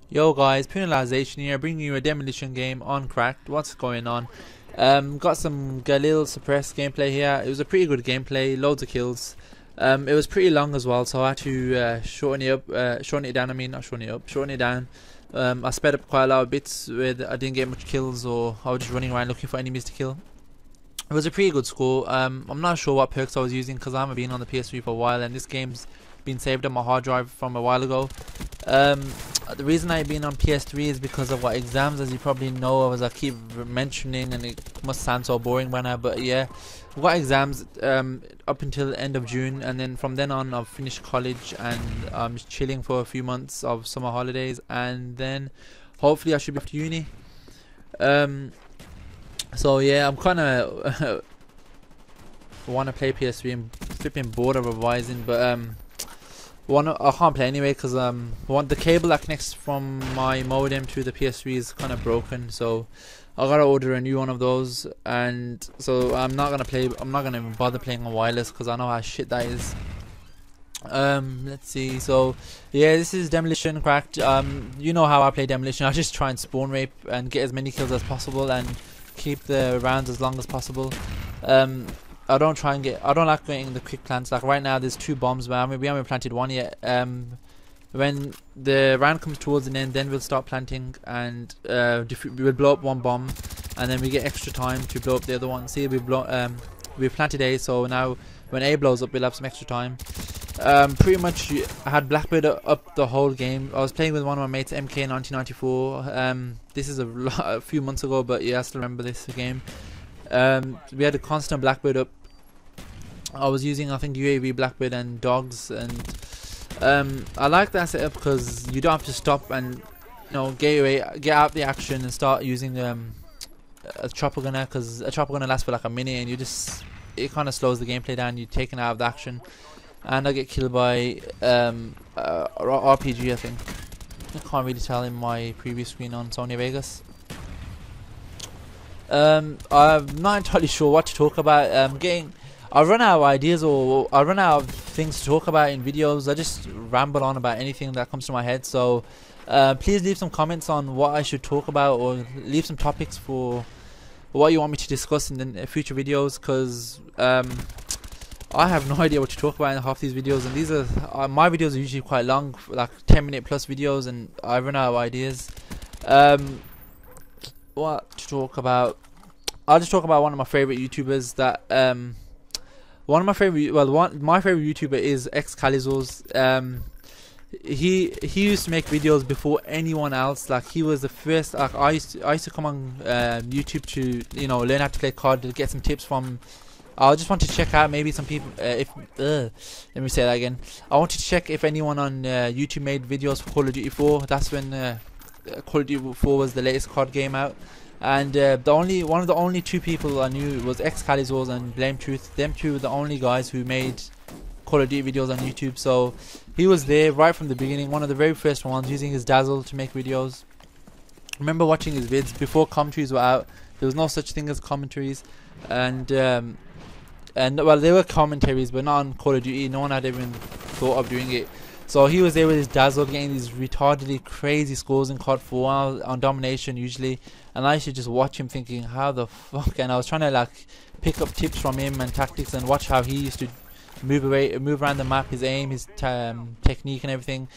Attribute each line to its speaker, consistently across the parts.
Speaker 1: Yo guys, Penalization here, bringing you a Demolition game on Cracked. What's going on? Got some Galil suppressed gameplay here. It was a pretty good gameplay, loads of kills. It was pretty long as well, so I had to shorten it up, shorten it down. I mean, not shorten it up, shorten it down. I sped up quite a lot of bits where I didn't get much kills, or I was just running around looking for enemies to kill. It was a pretty good score. I'm not sure what perks I was using because I haven't been on the PS3 for a while, and this game's been saved on my hard drive from a while ago. The reason I've been on PS3 is because of what exams, as you probably know, as I keep mentioning, and it must sound so boring by now, but yeah, I've got exams up until the end of June, and then from then on I've finished college and I'm just chilling for a few months of summer holidays, and then hopefully I should be off to uni. So yeah, I'm kind of want to play PS3 and flipping bored of revising, but I can't play anyway because the cable that connects from my modem to the PS3 is kind of broken, so I gotta order a new one of those. And so I'm not gonna even bother playing on wireless because I know how shit that is. Let's see. So yeah, this is Demolition Cracked. You know how I play Demolition. I just try and spawn rape and get as many kills as possible and keep the rounds as long as possible. I don't like getting the quick plants. Like right now there's 2 bombs, but we haven't planted one yet. When the round comes towards an end, then we'll start planting, and we'll blow up 1 bomb, and then we get extra time to blow up the other one. See, we've planted A, so now when A blows up we'll have some extra time. Pretty much I had Blackbird up the whole game. I was playing with one of my mates, MK 1994. This is a few months ago, but yeah, I still remember this game. We had a constant Blackbird up. I was using, I think, UAV, Blackbird and dogs, and I like that setup because you don't have to stop and get out the action and start using a chopper gunner, because a chopper gunner lasts for like a minute and it kind of slows the gameplay down. You're taken out of the action, and I get killed by RPG, I think. I can't really tell in my previous screen on Sony Vegas. I'm not entirely sure what to talk about. I run out of ideas, or I run out of things to talk about in videos. I just ramble on about anything that comes to my head. So please leave some comments on what I should talk about, or leave some topics for what you want me to discuss in the future videos, because I have no idea what to talk about in half these videos, and these are my videos are usually quite long, like 10-minute plus videos, and I run out of ideas. What to talk about? I'll just talk about one of my favorite YouTubers. My favorite YouTuber is Galil's. He used to make videos before anyone else. Like, he was the first. Like, I used to come on YouTube to learn how to play COD, to get some tips from. I just want to check out maybe some people. Let me say that again. I wanted to check if anyone on YouTube made videos for Call of Duty 4. That's when Call of Duty 4 was the latest COD game out, and one of the only 2 people I knew was Galil and Blame Truth. Them 2 were the only guys who made Call of Duty videos on YouTube. So he was there right from the beginning, one of the very first ones, using his Dazzle to make videos. I remember watching his vids before commentaries were out. There was no such thing as commentaries, and well, there were commentaries, but not on Call of Duty. No one had even thought of doing it. So he was there with his Dazzle, getting these retardedly crazy scores in COD 4 on Domination usually, and I used to just watch him thinking, how the fuck? And I was trying to like pick up tips from him and tactics, and watch how he used to move around the map, his aim, his technique and everything.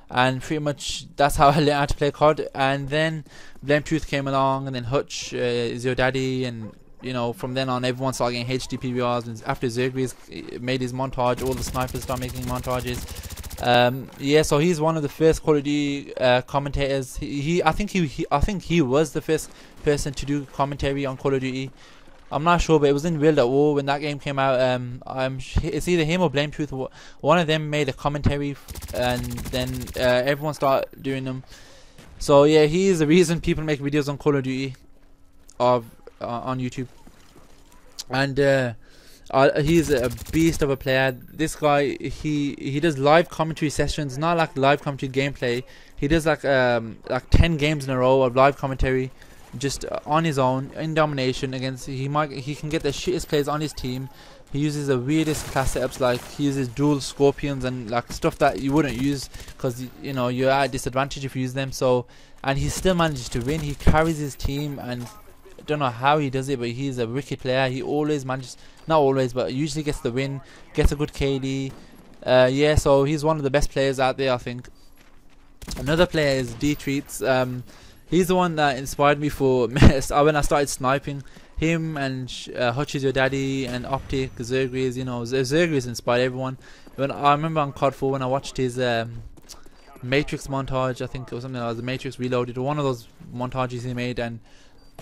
Speaker 1: And pretty much that's how I learned how to play COD. And then Blame Truth came along, and then Hutch is your daddy, and from then on everyone started getting HD PBRs. And after Zergris made his montage, all the snipers started making montages. Yeah, so he's one of the first Call of Duty commentators. I think he was the first person to do commentary on Call of Duty. I'm not sure, but it was in World at War when that game came out. It's either him or Blame Truth. One of them made a commentary, and then everyone started doing them. So yeah, he is the reason people make videos on Call of Duty on YouTube. And he's a beast of a player. This guy, he does live commentary sessions, not like live commentary gameplay. He does like 10 games in a row of live commentary, just on his own in Domination against. He can get the shittest players on his team, He uses the weirdest class setups, like he uses dual scorpions and like stuff that you wouldn't use because you know you're at a disadvantage if you use them. So, and he still manages to win. He carries his team, and I don't know how he does it, but he's a wicked player. He always manages, not always, but usually gets the win, gets a good KD. Yeah, so he's one of the best players out there, I think. Another player is D Treats. He's the one that inspired me for when I started sniping. Him and Hutch is Your Daddy and Optic, Zergris, you know, Zergris inspired everyone. When I remember on COD 4 when I watched his Matrix montage, I think it was something like the Matrix Reloaded, or one of those montages he made, and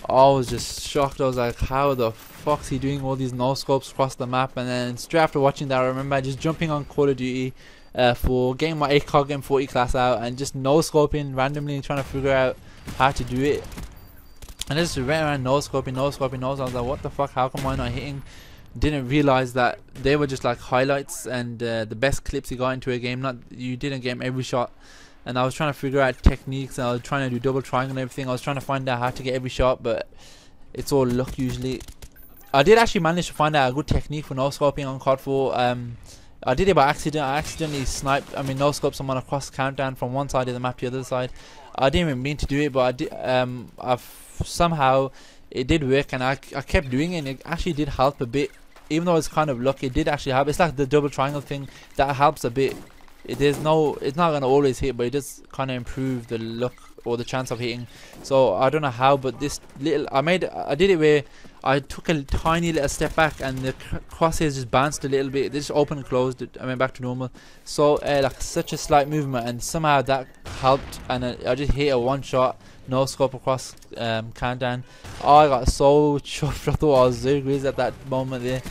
Speaker 1: I was just shocked. I was like, how the fuck's he doing all these no scopes across the map? And then straight after watching that, I remember just jumping on Call of Duty for getting my ACOG M40 class out and just no scoping randomly and trying to figure out how to do it. And I just ran around no scoping. I was like, what the fuck, how come I'm not hitting? Didn't realize that they were just like highlights and the best clips you got into a game. Not you didn't get every shot. And I was trying to figure out techniques, and I was trying to do double triangle and everything. I was trying to find out how to get every shot, but it's all luck usually. I did actually manage to find out a good technique for no scoping on COD 4. I did it by accident. I accidentally sniped, no scoped someone across countdown from one side of the map to the other side. I didn't even mean to do it, but I did. Somehow it did work, and I kept doing it, and it actually did help a bit. Even though it's kind of luck, it did actually help. It's like the double triangle thing that helps a bit. It's not gonna always hit, but it does kind of improve the luck or the chance of hitting. So I don't know how, but this little I did it where I took a tiny little step back, and the crosshairs just bounced a little bit. They just opened and closed. I went back to normal. So like such a slight movement, and somehow that helped, and I just hit a one shot. No scope across countdown. Oh, I got so chuffed. I thought I was Zergris at that moment there.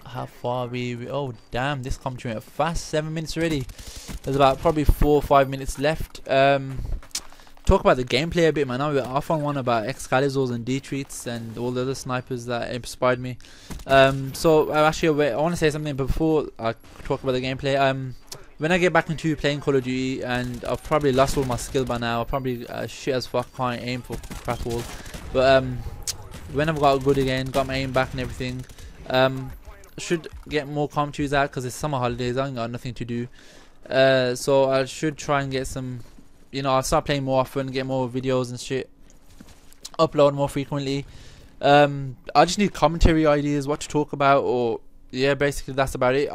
Speaker 1: How far we oh damn, this commentary went fast. 7 minutes already. There's about probably 4 or 5 minutes left. Talk about the gameplay a bit, man. Now we're off on one about Excalizors and D-Treats and all the other snipers that inspired me. So actually I want to say something before I talk about the gameplay. When I get back into playing Call of Duty, and I've probably lost all my skill by now, I'll probably shit as fuck, can't aim for crap all. But when I've got good again, got my aim back and everything, should get more commentaries out because it's summer holidays. I ain't got nothing to do, so I should try and get some. I'll start playing more often, get more videos and shit, upload more frequently. I just need commentary ideas, what to talk about, or yeah, basically that's about it.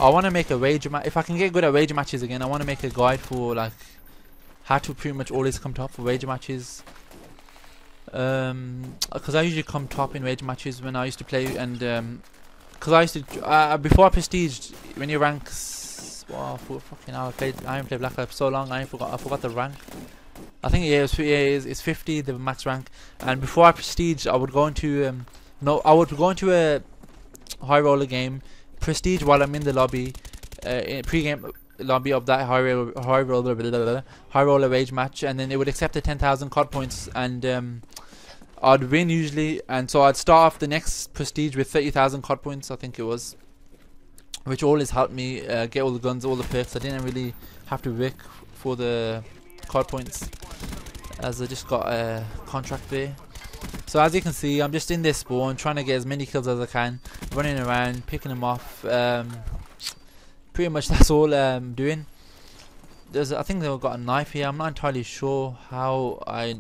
Speaker 1: I want to make a wager match. If I can get good at wager matches again, I want to make a guide for like how to pretty much always come top for wager matches. Because I usually come top in wager matches when I used to play, and because I used to before I prestiged, when you rank, wow, fucking hell, I haven't played Black Ops so long. I forgot the rank. I think it's 50 the max rank. And before I prestige, I would go into I would go into a high roller game. Prestige while I'm in the lobby, pre-game lobby of that high roller wage match, and then it would accept the 10,000 COD points, and I'd win usually, and so I'd start off the next prestige with 30,000 COD points, I think it was, which always helped me get all the guns, all the perks. I didn't really have to work for the COD points, as I just got a contract there. So as you can see, I'm just in this spawn trying to get as many kills as I can, running around, picking them off. Pretty much that's all I'm doing. I think they've got a knife here. I'm not entirely sure how I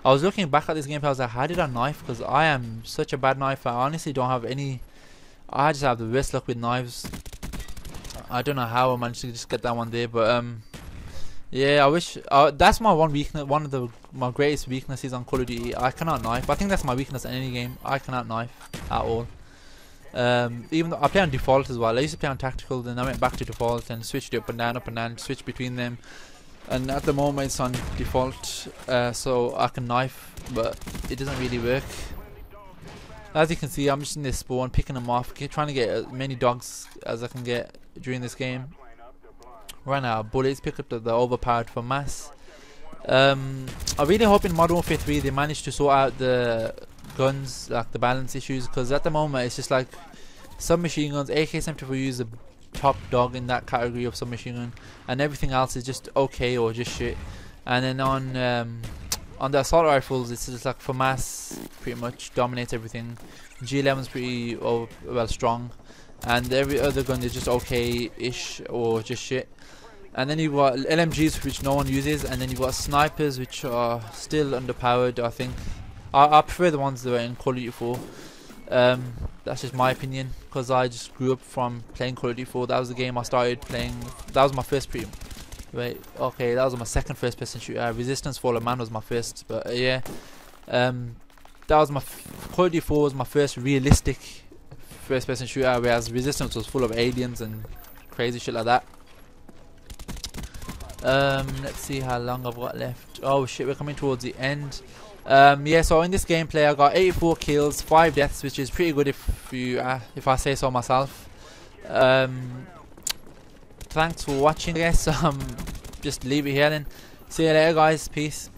Speaker 1: was looking back at this gameplay. I was like, how did I knife? Because I am such a bad knifer. I honestly don't have any. I just have the worst luck with knives. I don't know how I managed to just get that one there, but yeah, I wish. That's my one weakness. One of my greatest weaknesses on Call of Duty. I cannot knife. I think that's my weakness in any game. I cannot knife at all. Even though I play on default as well. I used to play on tactical, then I went back to default and switched it up and down, switched between them. And at the moment it's on default, so I can knife, but it doesn't really work. As you can see, I'm just in this spawn, picking them off, trying to get as many dogs as I can get during this game. Ran out of bullets, pick up the overpowered FAMAS. I really hope in Modern Warfare 3 they manage to sort out the guns, like the balance issues, because at the moment it's just like submachine guns, AK-74 is the top dog in that category of submachine gun, and everything else is just okay or just shit. And then on the assault rifles, it's just like FAMAS pretty much dominates everything. G11's pretty well strong, and every other gun is just okay-ish or just shit. And then you've got LMGs, which no one uses, and then you've got snipers, which are still underpowered. I think I prefer the ones that were in Call of Duty 4. That's just my opinion, because I just grew up from playing Call of Duty 4. That was the game I started playing. That was my first that was my second first-person shooter. Resistance Fall of Man was my first, but yeah, that was my Call of Duty 4 was my first realistic first-person shooter, whereas Resistance was full of aliens and crazy shit like that. Let's see how long I've got left. Oh shit, we're coming towards the end. Yeah, so in this gameplay I got 84 kills, 5 deaths, which is pretty good if I say so myself. Thanks for watching, I guess. Just leave it here then. See you later guys, peace.